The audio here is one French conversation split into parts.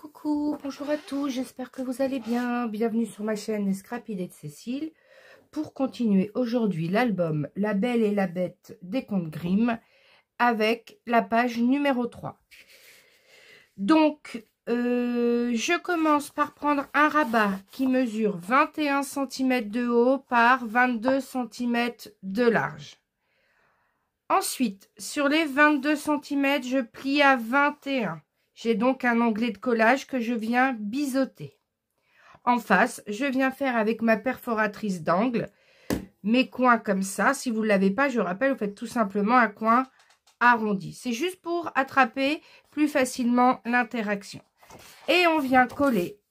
Coucou, bonjour à tous, j'espère que vous allez bien. Bienvenue sur ma chaîne Les Scrapidés de Cécile pour continuer aujourd'hui l'album La Belle et la Bête des Contes Grimm avec la page numéro 3. Donc, je commence par prendre un rabat qui mesure 21 cm de haut par 22 cm de large. Ensuite, sur les 22 cm, je plie à 21. J'ai donc un onglet de collage que je viens biseauter. En face, je viens faire avec ma perforatrice d'angle mes coins comme ça. Si vous ne l'avez pas, je rappelle, vous faites tout simplement un coin arrondi. C'est juste pour attraper plus facilement l'interaction. Et on vient coller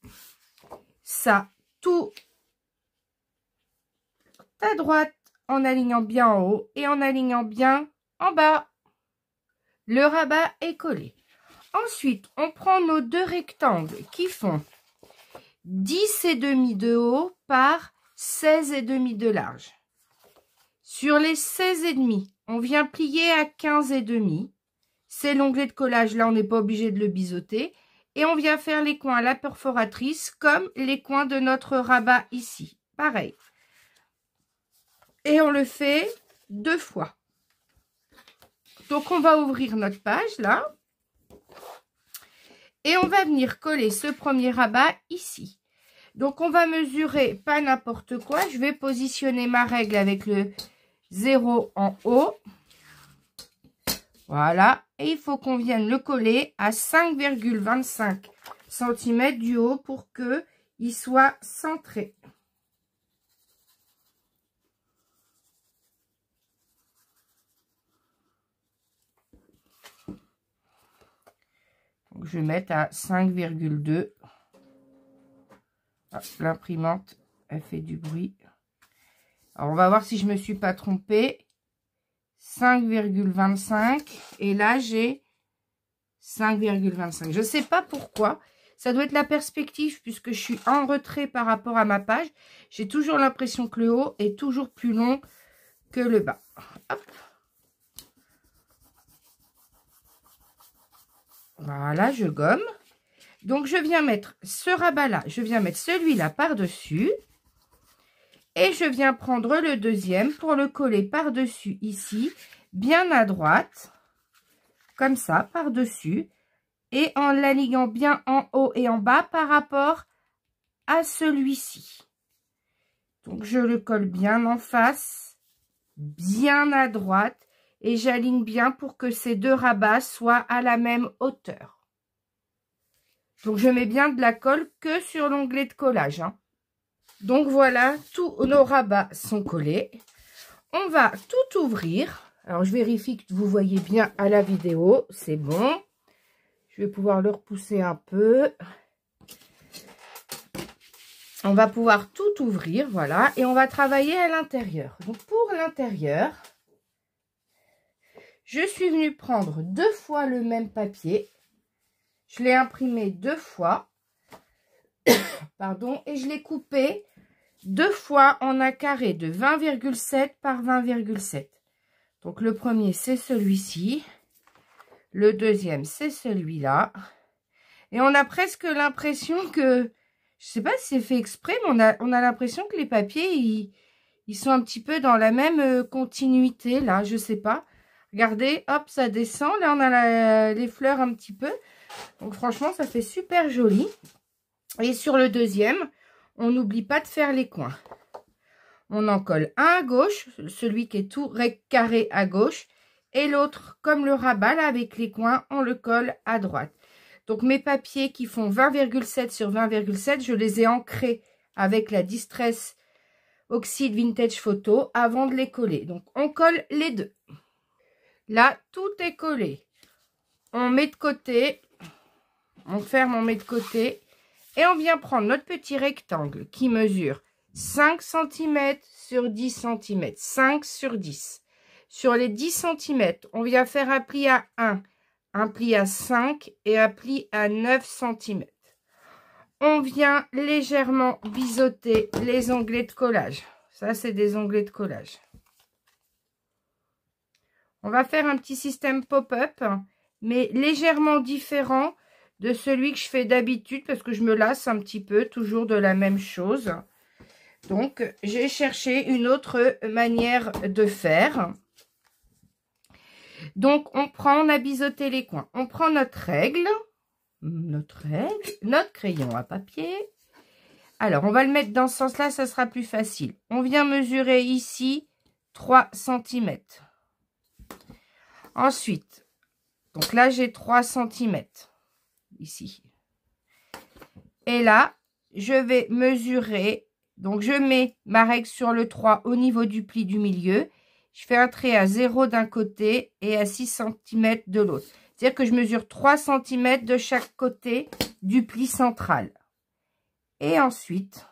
ça tout à droite en alignant bien en haut et en alignant bien en bas. Le rabat est collé. Ensuite, on prend nos deux rectangles qui font 10,5 de haut par 16,5 de large. Sur les 16,5, on vient plier à 15,5. C'est l'onglet de collage, là on n'est pas obligé de le biseauter. Et on vient faire les coins à la perforatrice comme les coins de notre rabat ici. Pareil. Et on le fait 2 fois. Donc on va ouvrir notre page là. Et on va venir coller ce premier rabat ici. Donc, on va mesurer pas n'importe quoi. Je vais positionner ma règle avec le 0 en haut. Voilà. Et il faut qu'on vienne le coller à 5,25 cm du haut pour qu'il soit centré. Donc, je vais mettre à 5,2. L'imprimante, elle fait du bruit. Alors, on va voir si je me suis pas trompée. 5,25. Et là, j'ai 5,25. Je sais pas pourquoi. Ça doit être la perspective puisque je suis en retrait par rapport à ma page. J'ai toujours l'impression que le haut est toujours plus long que le bas. Hop. Voilà, je gomme. Donc, je viens mettre ce rabat-là, je viens mettre celui-là par-dessus. Et je viens prendre le deuxième pour le coller par-dessus ici, bien à droite. Comme ça, par-dessus. Et en l'alignant bien en haut et en bas par rapport à celui-ci. Donc, je le colle bien en face, bien à droite. Et j'aligne bien pour que ces deux rabats soient à la même hauteur. Donc, je mets bien de la colle que sur l'onglet de collage. Donc, voilà, tous nos rabats sont collés. On va tout ouvrir. Alors, je vérifie que vous voyez bien à la vidéo. C'est bon. Je vais pouvoir le repousser un peu. On va pouvoir tout ouvrir, voilà. Et on va travailler à l'intérieur. Donc, pour l'intérieur, je suis venue prendre 2 fois le même papier. Je l'ai imprimé 2 fois, pardon, et je l'ai coupé 2 fois en un carré de 20,7 par 20,7. Donc, le premier, c'est celui-ci. Le deuxième, c'est celui-là. Et on a presque l'impression que, je sais pas si c'est fait exprès, mais on a l'impression que les papiers, ils sont un petit peu dans la même continuité, là, je sais pas. Regardez, hop, ça descend. Là, on a les fleurs un petit peu. Donc, franchement, ça fait super joli. Et sur le deuxième, on n'oublie pas de faire les coins. On en colle un à gauche, celui qui est tout carré à gauche. Et l'autre, comme le rabat, là, avec les coins, on le colle à droite. Donc, mes papiers qui font 20,7 sur 20,7, je les ai ancrés avec la Distress Oxide Vintage Photo avant de les coller. Donc, on colle les deux. Là, tout est collé. On met de côté. On ferme, on met de côté. Et on vient prendre notre petit rectangle qui mesure 5 cm sur 10 cm. 5 sur 10. Sur les 10 cm, on vient faire un pli à 1, un pli à 5 et un pli à 9 cm. On vient légèrement biseauter les onglets de collage. Ça, c'est des onglets de collage. On va faire un petit système pop-up, mais légèrement différent de celui que je fais d'habitude parce que je me lasse un petit peu toujours de la même chose. Donc, j'ai cherché une autre manière de faire. Donc, on a biseauté les coins. On prend notre règle, notre crayon à papier. Alors, on va le mettre dans ce sens-là, ça sera plus facile. On vient mesurer ici 3 cm. Ensuite, donc là, j'ai 3 cm ici. Et là, je vais mesurer. Donc, je mets ma règle sur le 3 au niveau du pli du milieu. Je fais un trait à 0 d'un côté et à 6 cm de l'autre. C'est-à-dire que je mesure 3 cm de chaque côté du pli central. Et ensuite,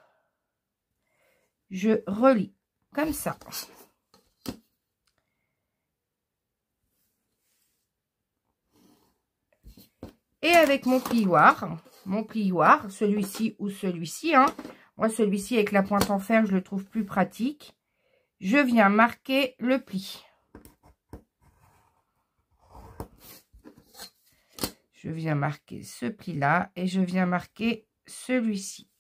je relie comme ça. Et avec mon plioir, celui-ci ou celui-ci, hein. Moi, celui-ci avec la pointe en fer, je le trouve plus pratique. Je viens marquer le pli. Je viens marquer ce pli-là et je viens marquer celui-ci.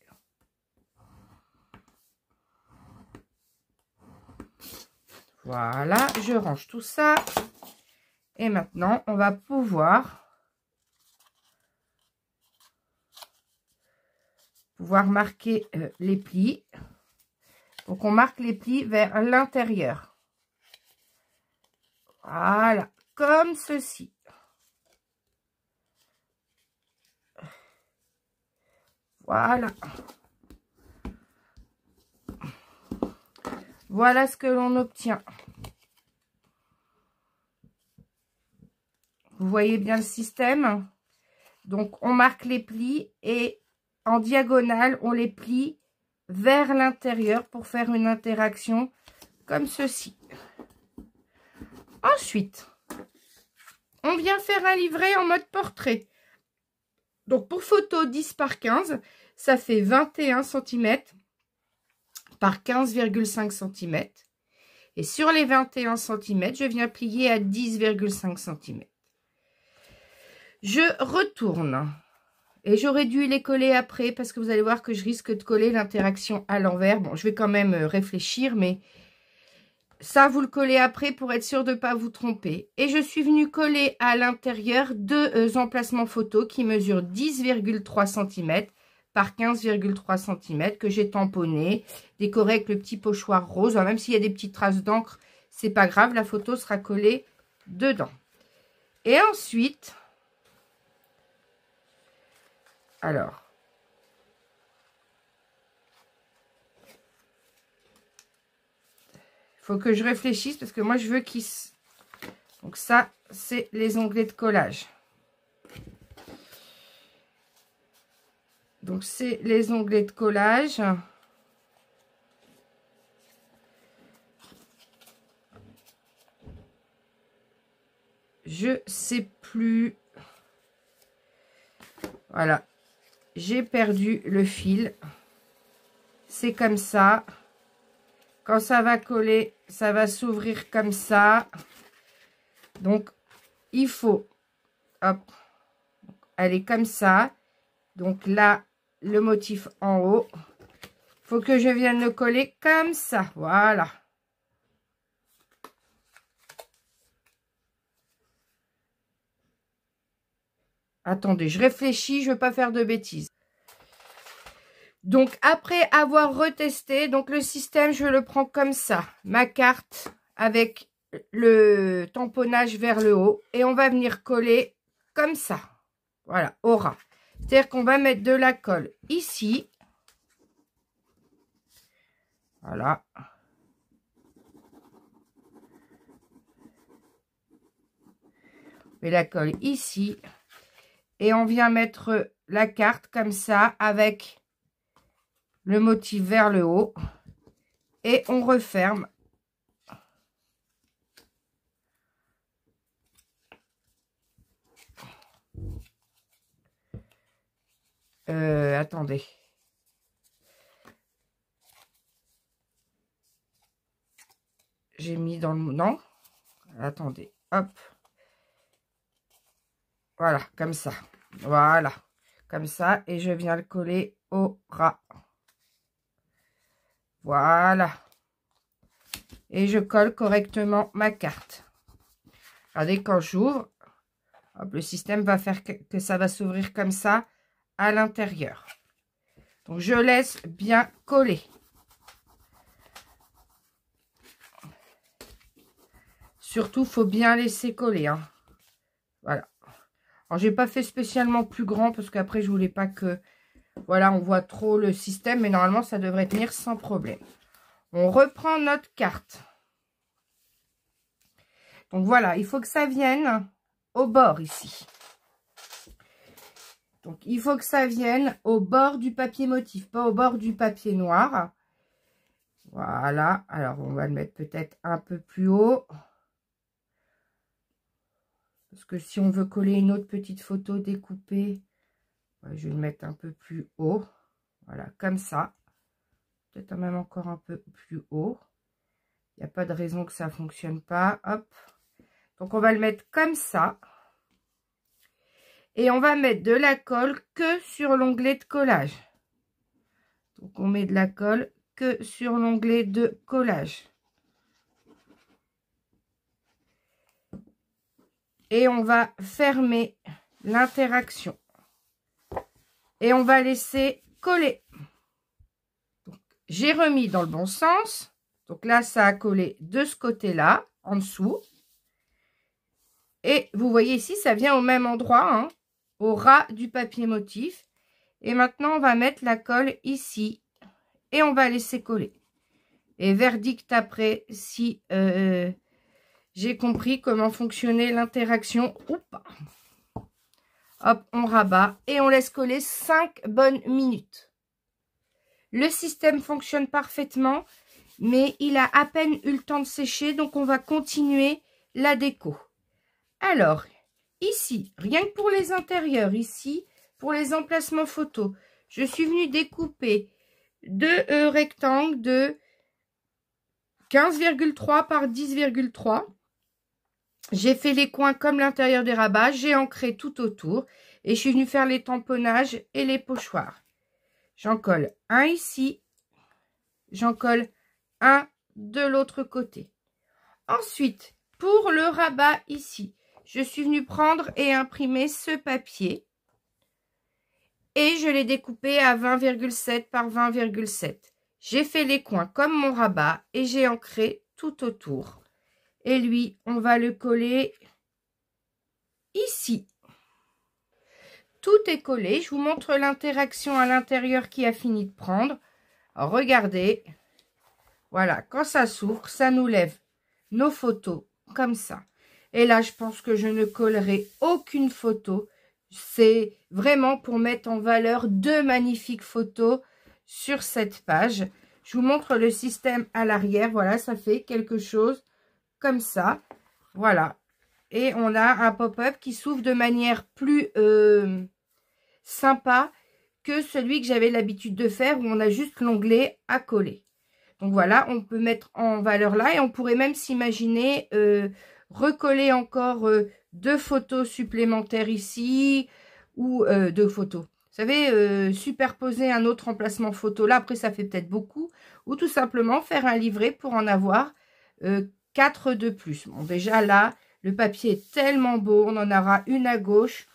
Voilà, je range tout ça. Et maintenant, on va pouvoir marquer les plis. Donc, on marque les plis vers l'intérieur. Voilà, comme ceci. Voilà. Voilà ce que l'on obtient. Vous voyez bien le système? Donc, on marque les plis et en diagonale, on les plie vers l'intérieur pour faire une interaction comme ceci. Ensuite, on vient faire un livret en mode portrait. Donc, pour photo 10 par 15, ça fait 21 cm par 15,5 cm. Et sur les 21 cm, je viens plier à 10,5 cm. Je retourne. Et j'aurais dû les coller après parce que vous allez voir que je risque de coller l'interaction à l'envers. Bon, je vais quand même réfléchir, mais ça, vous le collez après pour être sûr de ne pas vous tromper. Et je suis venue coller à l'intérieur deux emplacements photos qui mesurent 10,3 cm par 15,3 cm que j'ai tamponné, décoré avec le petit pochoir rose. Même s'il y a des petites traces d'encre, c'est pas grave, la photo sera collée dedans. Et ensuite, alors, il faut que je réfléchisse parce que moi je veux qu'ils... Donc ça, c'est les onglets de collage. Donc c'est les onglets de collage. Je sais plus. Voilà. J'ai perdu le fil. C'est comme ça. Quand ça va coller, ça va s'ouvrir comme ça. Donc, il faut, hop, aller comme ça. Donc là, le motif en haut. Il faut que je vienne le coller comme ça. Voilà. Attendez, je réfléchis, je ne veux pas faire de bêtises. Donc, après avoir retesté, donc le système, je le prends comme ça. Ma carte avec le tamponnage vers le haut. Et on va venir coller comme ça. Voilà, au ras. C'est-à-dire qu'on va mettre de la colle ici. Voilà. On met la colle ici. Et on vient mettre la carte comme ça avec le motif vers le haut. Et on referme. Attendez. J'ai mis dans le... Non. Attendez. Hop. Voilà, comme ça. Voilà, comme ça. Et je viens le coller au ras. Voilà. Et je colle correctement ma carte. Regardez, quand j'ouvre, le système va faire que ça va s'ouvrir comme ça à l'intérieur. Donc, je laisse bien coller. Surtout, il faut bien laisser coller. Hein. Voilà. Alors, j'ai pas fait spécialement plus grand parce qu'après, je voulais pas que... Voilà, on voit trop le système. Mais normalement, ça devrait tenir sans problème. On reprend notre carte. Donc, voilà. Il faut que ça vienne au bord ici. Donc, il faut que ça vienne au bord du papier motif. Pas au bord du papier noir. Voilà. Alors, on va le mettre peut-être un peu plus haut. Parce que si on veut coller une autre petite photo découpée, je vais le mettre un peu plus haut. Voilà, comme ça. Peut-être même encore un peu plus haut. Il n'y a pas de raison que ça ne fonctionne pas. Hop. Donc, on va le mettre comme ça. Et on va mettre de la colle que sur l'onglet de collage. Donc, on met de la colle que sur l'onglet de collage. Et on va fermer l'interaction. Et on va laisser coller. J'ai remis dans le bon sens. Donc là, ça a collé de ce côté-là, en dessous. Et vous voyez ici, ça vient au même endroit, hein, au ras du papier motif. Et maintenant, on va mettre la colle ici. Et on va laisser coller. Et verdict après, si j'ai compris comment fonctionnait l'interaction ou pas. Hop, on rabat et on laisse coller 5 bonnes minutes. Le système fonctionne parfaitement, mais il a à peine eu le temps de sécher, donc on va continuer la déco. Alors, ici, rien que pour les intérieurs, ici, pour les emplacements photos, je suis venue découper deux rectangles de 15,3 par 10,3. J'ai fait les coins comme l'intérieur des rabats, j'ai ancré tout autour et je suis venue faire les tamponnages et les pochoirs. J'en colle un ici, j'en colle un de l'autre côté. Ensuite, pour le rabat ici, je suis venue prendre et imprimer ce papier et je l'ai découpé à 20,7 par 20,7. J'ai fait les coins comme mon rabat et j'ai ancré tout autour. Et lui, on va le coller ici. Tout est collé. Je vous montre l'interaction à l'intérieur qui a fini de prendre. Alors, regardez. Voilà, quand ça s'ouvre, ça nous lève nos photos comme ça. Et là, je pense que je ne collerai aucune photo. C'est vraiment pour mettre en valeur deux magnifiques photos sur cette page. Je vous montre le système à l'arrière. Voilà, ça fait quelque chose comme ça. Voilà. Et on a un pop-up qui s'ouvre de manière plus sympa que celui que j'avais l'habitude de faire où on a juste l'onglet à coller. Donc voilà, on peut mettre en valeur là et on pourrait même s'imaginer recoller encore deux photos supplémentaires ici ou deux photos. Vous savez, superposer un autre emplacement photo là, après ça fait peut-être beaucoup, ou tout simplement faire un livret pour en avoir 4 de plus. Bon, déjà là, le papier est tellement beau, on en aura une à gauche,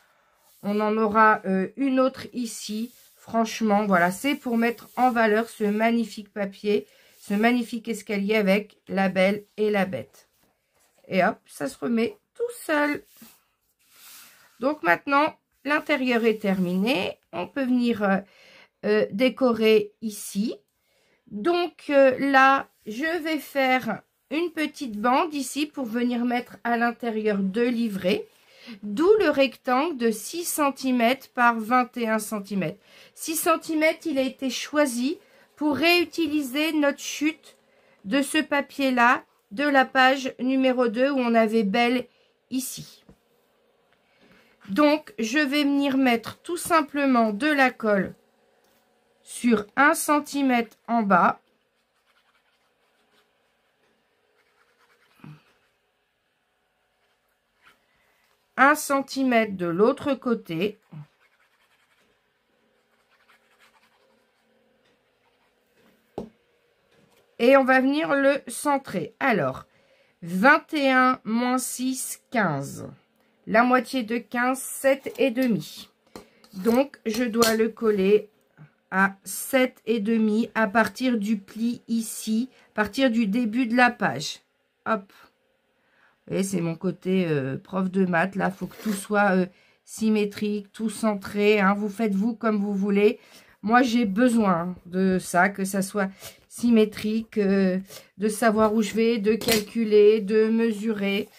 on en aura une autre ici. Franchement, voilà, c'est pour mettre en valeur ce magnifique papier, ce magnifique escalier avec la belle et la bête. Et hop, ça se remet tout seul. Donc maintenant, l'intérieur est terminé. On peut venir décorer ici. Donc là, je vais faire une petite bande ici pour venir mettre à l'intérieur deux livrets. D'où le rectangle de 6 cm par 21 cm. 6 cm, il a été choisi pour réutiliser notre chute de ce papier-là, de la page numéro 2 où on avait belle ici. Donc, je vais venir mettre tout simplement de la colle sur 1 cm en bas. 1 cm de l'autre côté. Et on va venir le centrer. Alors, 21 moins 6, 15. La moitié de 15, 7,5. Donc, je dois le coller à 7,5 à partir du pli ici, à partir du début de la page. Hop. Et c'est mon côté prof de maths. Là, il faut que tout soit symétrique, tout centré. Hein. Vous faites vous comme vous voulez. Moi, j'ai besoin de ça, que ça soit symétrique, de savoir où je vais, de calculer, de mesurer.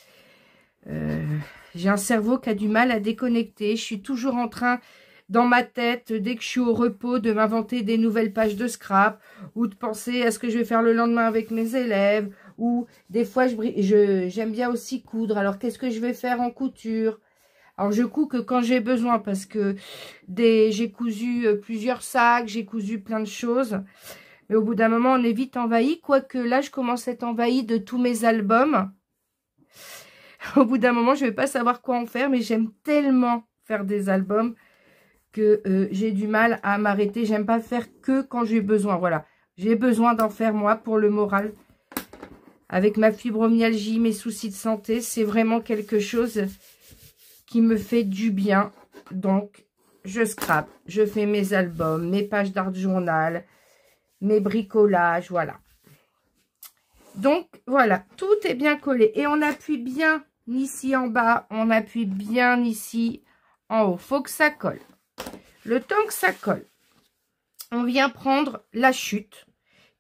J'ai un cerveau qui a du mal à déconnecter. Je suis toujours en train, dans ma tête, dès que je suis au repos, de m'inventer des nouvelles pages de scrap ou de penser à ce que je vais faire le lendemain avec mes élèves. Ou des fois, j'aime bien aussi coudre. Alors, qu'est-ce que je vais faire en couture? Alors, je couds que quand j'ai besoin parce que j'ai cousu plusieurs sacs, j'ai cousu plein de choses. Mais au bout d'un moment, on est vite envahi. Quoique là, je commence à être envahie de tous mes albums. Au bout d'un moment, je ne vais pas savoir quoi en faire. Mais j'aime tellement faire des albums que j'ai du mal à m'arrêter. J'aime pas faire que quand j'ai besoin. Voilà, j'ai besoin d'en faire moi pour le moral. Avec ma fibromyalgie, mes soucis de santé, c'est vraiment quelque chose qui me fait du bien. Donc, je scrape, je fais mes albums, mes pages d'art journal, mes bricolages, voilà. Donc, voilà, tout est bien collé. Et on appuie bien ici en bas, on appuie bien ici en haut. Faut que ça colle. Le temps que ça colle, on vient prendre la chute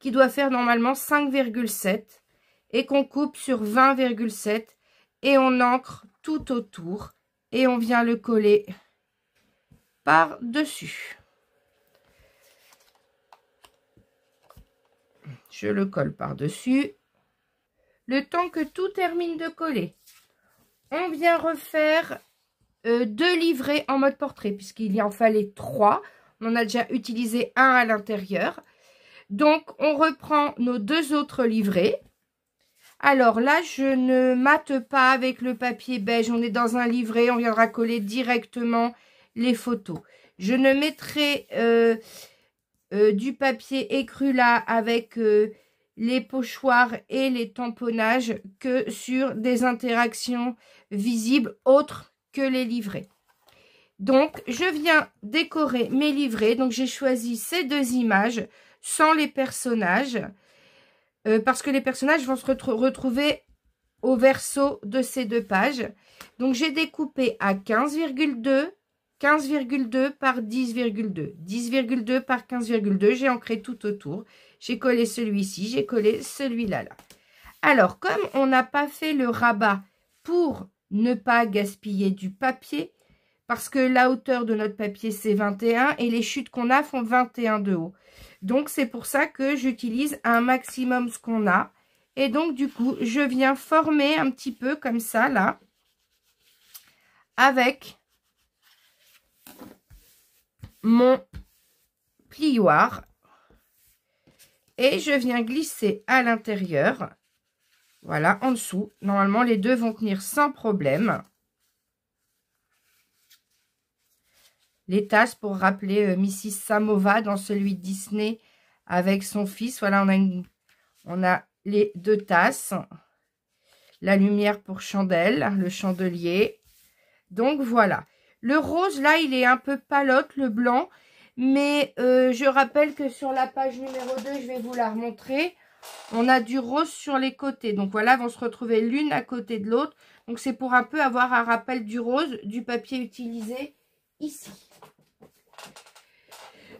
qui doit faire normalement 5,7 et qu'on coupe sur 20,7 et on ancre tout autour et on vient le coller par-dessus. Je le colle par-dessus. Le temps que tout termine de coller, on vient refaire 2 livrets en mode portrait puisqu'il y en fallait 3. On en a déjà utilisé un à l'intérieur. Donc, on reprend nos 2 autres livrets. Alors là, je ne mate pas avec le papier beige. On est dans un livret, on viendra coller directement les photos. Je ne mettrai du papier écru là avec les pochoirs et les tamponnages que sur des interactions visibles autres que les livrets. Donc, je viens décorer mes livrets. Donc, j'ai choisi ces 2 images sans les personnages. Parce que les personnages vont se retrouver au verso de ces 2 pages. Donc, j'ai découpé à 15,2, 15,2 par 10,2, 10,2 par 15,2. J'ai ancré tout autour. J'ai collé celui-ci, j'ai collé celui-là. Là. Alors, comme on n'a pas fait le rabat pour ne pas gaspiller du papier, parce que la hauteur de notre papier, c'est 21 et les chutes qu'on a font 21 de haut. Donc, c'est pour ça que j'utilise un maximum ce qu'on a. Et donc, du coup, je viens former un petit peu comme ça, là, avec mon plioir. Et je viens glisser à l'intérieur. Voilà, en dessous. Normalement, les 2 vont tenir sans problème. Les tasses pour rappeler Mrs. Samoa dans celui de Disney avec son fils. Voilà, on a les 2 tasses. La lumière pour chandelle, le chandelier. Donc, voilà. Le rose, là, il est un peu palote, le blanc. Mais je rappelle que sur la page numéro 2, je vais vous la remontrer. On a du rose sur les côtés. Donc, voilà, elles vont se retrouver l'une à côté de l'autre. Donc, c'est pour un peu avoir un rappel du rose, du papier utilisé ici.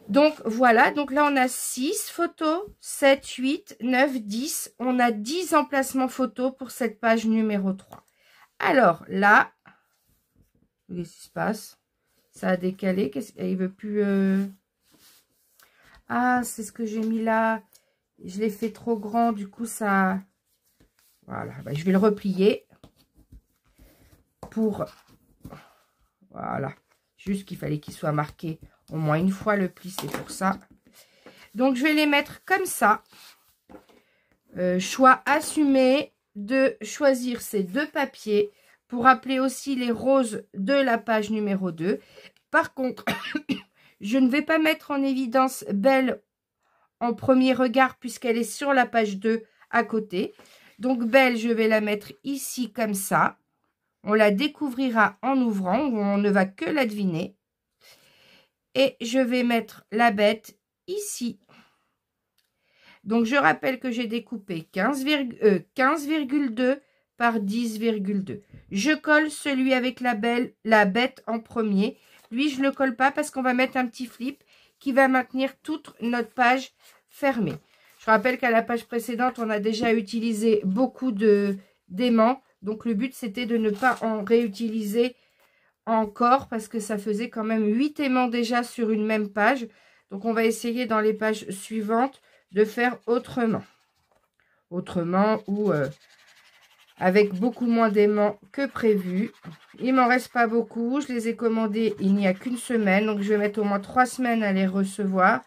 Donc, voilà. Donc, là, on a 6 photos, 7, 8, 9, 10. On a 10 emplacements photos pour cette page numéro 3. Alors, là, qu'est-ce qui se passe? Ça a décalé. Il veut plus... Ah, c'est ce que j'ai mis là. Je l'ai fait trop grand. Du coup, ça... Voilà. Ben, je vais le replier. Pour... Voilà. Juste qu'il fallait qu'il soit marqué au moins une fois le pli. C'est pour ça. Donc, je vais les mettre comme ça. Choix assumé de choisir ces 2 papiers pour appeler aussi les roses de la page numéro 2. Par contre, je ne vais pas mettre en évidence Belle en premier regard puisqu'elle est sur la page 2 à côté. Donc Belle, je vais la mettre ici comme ça. On la découvrira en ouvrant, on ne va que la deviner. Et je vais mettre la bête ici. Donc je rappelle que j'ai découpé 15,2 par 10,2. Je colle celui avec la bête en premier. Lui, je ne le colle pas parce qu'on va mettre un petit flip qui va maintenir toute notre page fermée. Je rappelle qu'à la page précédente, on a déjà utilisé beaucoup d'aimants. Donc, le but, c'était de ne pas en réutiliser encore parce que ça faisait quand même 8 aimants déjà sur une même page. Donc, on va essayer dans les pages suivantes de faire autrement. Autrement ou avec beaucoup moins d'aimants que prévu. Il m'en reste pas beaucoup. Je les ai commandés il n'y a qu'une semaine. Donc, je vais mettre au moins 3 semaines à les recevoir.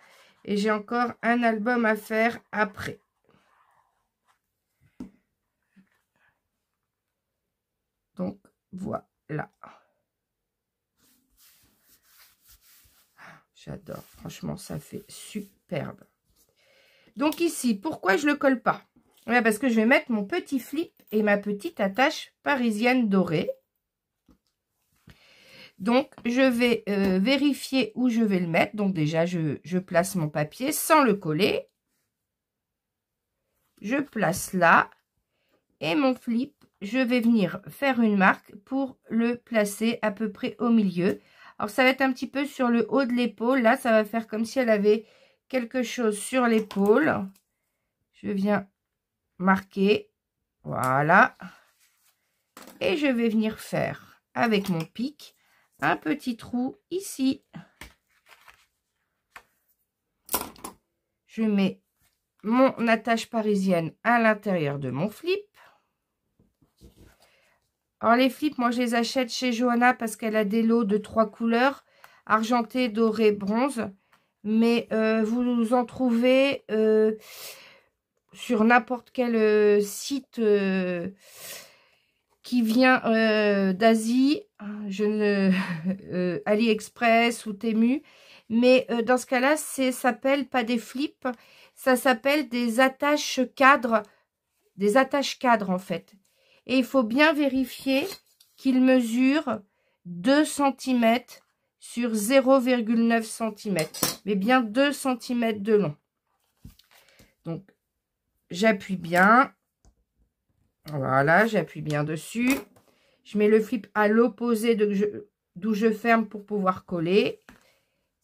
Et j'ai encore un album à faire après. Donc, voilà. J'adore. Franchement, ça fait superbe. Donc ici, pourquoi je ne le colle pas? Parce que je vais mettre mon petit flip et ma petite attache parisienne dorée. Donc, je vais vérifier où je vais le mettre. Donc déjà, je place mon papier sans le coller. Je place là. Et mon flip, je vais venir faire une marque pour le placer à peu près au milieu. Alors, ça va être un petit peu sur le haut de l'épaule. Là, ça va faire comme si elle avait quelque chose sur l'épaule. Je viens marquer. Voilà. Et je vais venir faire avec mon pic un petit trou ici. Je mets mon attache parisienne à l'intérieur de mon flip. Alors les flips, moi je les achète chez Johanna parce qu'elle a des lots de 3 couleurs, argenté, doré, bronze. Mais vous en trouvez sur n'importe quel site qui vient d'Asie, AliExpress ou Temu. Mais dans ce cas-là, ça s'appelle pas des flips, ça s'appelle des attaches cadres en fait. Et il faut bien vérifier qu'il mesure 2 cm sur 0,9 cm. Mais bien 2 cm de long. Donc, j'appuie bien. Voilà, j'appuie bien dessus. Je mets le flip à l'opposé d'où je ferme pour pouvoir coller.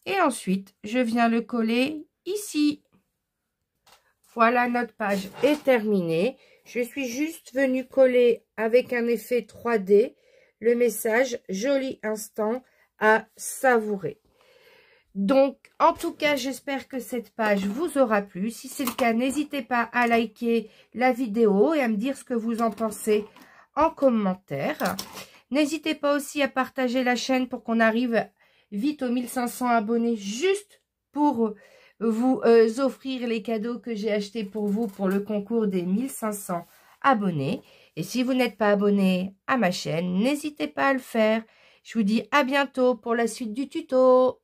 Et ensuite, je viens le coller ici. Voilà, notre page est terminée. Je suis juste venue coller avec un effet 3D le message « Joli instant à savourer ». Donc, en tout cas, j'espère que cette page vous aura plu. Si c'est le cas, n'hésitez pas à liker la vidéo et à me dire ce que vous en pensez en commentaire. N'hésitez pas aussi à partager la chaîne pour qu'on arrive vite aux 1500 abonnés, juste pour vous offrir les cadeaux que j'ai achetés pour vous pour le concours des 1500 abonnés. Et si vous n'êtes pas abonné à ma chaîne, n'hésitez pas à le faire. Je vous dis à bientôt pour la suite du tuto.